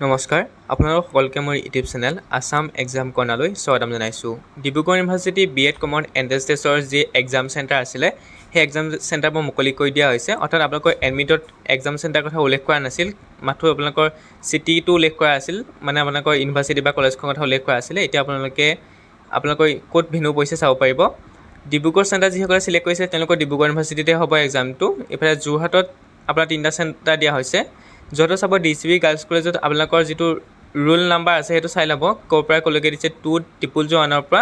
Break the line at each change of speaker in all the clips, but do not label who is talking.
নমস্কাৰ আপোনালোক সকলোকে মোৰ ইউটিউব চেনেল আসাম এক্সাম কৰ্ণাৰলৈ স্বাগতম জনাইছোঁ। Dibrugarh university B.Ed common entrance টেষ্টৰ যি এক্সাম চেণ্টাৰ আছিলে সেই এক্সাম চেণ্টাৰবোৰ মুকলি কৰি দিয়া হৈছে। অৰ্থাৎ আপোনালোকৰ এডমিটত এক্সাম চেণ্টাৰ কথা উল্লেখ কৰা নাছিল, মাথো আপোনালোকৰ চিটিটো উল্লেখ কৰা আছিল, মানে আপোনালোকৰ ইউনিভাৰ্চিটি বা কলেজখনৰ কথা উল্লেখ কৰা আছিলে। এতিয়া আপোনালোকৰ ক'ত ভেনু পৰিছে চাব পাৰিব। ডিব্ৰুগড় চেণ্টাৰ যিসকলে চিলেক্ট কৰিছে তেওঁলোকৰ ডিব্ৰুগড় ইউনিভাৰ্চিটিতে হ'ব এক্সামটো। এইফালে যোৰহাটত আপোনাৰ 3টা চেণ্টাৰ দিয়া হৈছে। য'ত চাব DCB গাৰ্লছ কলেজত আপোনালোকৰ যিটো ৰোল নাম্বাৰ আছে সেইটো চাই ল'ব, ক'ৰ পৰা ক'লৈকে দিছে 2001 পৰা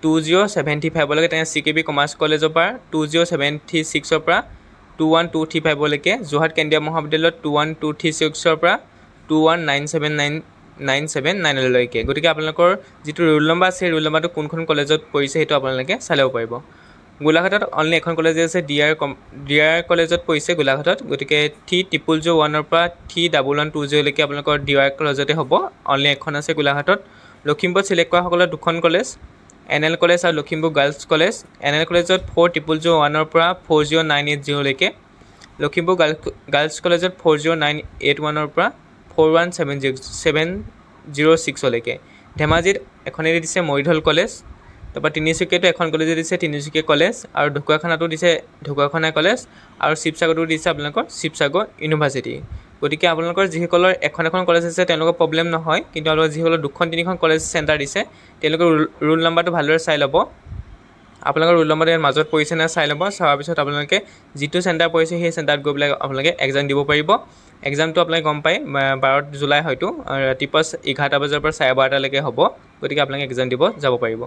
2075 লৈকে। তেনে CKB কমাৰ্চ কলেজৰ পৰা 2076 পৰা 21235 যোৰহাট কেন্দ্ৰীয় মহাবিদ্যালয়ত 21236 পৰা 21979 লৈকে। গতিকে আপোনালোকৰ যিটো ৰোল নম্বৰ আছে সেই ৰোল নম্বৰটো কোনখন কলেজত পৰিছে সেইটো আপোনালোকে চাই ল'ব পাৰিব। গোলাঘাটত অনলি এখন কলেজে আছে, DIR কলেজত পৰিছে গোলাঘাটত। গতিকে 3001 পৰা 3120 লৈকে আপোনালোকৰ DIR কলেজতে হ'ব, অনলি এখন আছে গোলাঘাটত। লখিমপুৰত চিলেক্ট কৰা সকলৰ 2খন কলেজ, NL কলেজ আৰু লখিমপুৰ গাৰ্লছ কলেজ। NL কলেজত 4001 পৰা 40980 লৈকে, লখিমপুৰ গাৰ্লছ কলেজত 40981 পৰা 41706 লৈকে। ধেমাজিত এখনেদি দিছে মৰিধল কলেজ, তাৰপৰা তিনিচুকীয়াতো এখন কলেজে দিছে তিনিচুকীয়া কলেজ, আৰু ঢকুৱাখানাতো দিছে ঢকুৱাখানা কলেজ, আৰু শিৱসাগৰতো দিছে আপোনালোকৰ শিৱসাগৰ ইউনিভাৰ্চিটি। গতিকে আপোনালোকৰ যিসকলৰ এখন কলেজ আছে তেওঁলোকৰ প্ৰব্লেম নহয়, কিন্তু আপোনালোকৰ যিসকলৰ 2-3খন কলেজ চেণ্টাৰ দিছে তেওঁলোকৰ ৰোল নাম্বাৰটো ভালদৰে চাই ল'ব। আপোনালোকৰ ৰোল নম্বৰটো ইয়াৰ মাজত পৰিছে নে চাই ল'ব। চোৱাৰ পিছত আপোনালোকে যিটো চেণ্টাৰ পৰিছে সেই চেণ্টাৰত গৈ পেলাই আপোনালোকে এক্সাম দিব পাৰিব। এক্সামটো আপোনালোকে গম পায় 12 জুলাই হয়তো, ৰাতিপুৱা 11টা বজাৰ পৰা 12:30লৈকে হ'ব। গতিকে আপোনালোকে এক্সাম দিব যাব পাৰিব।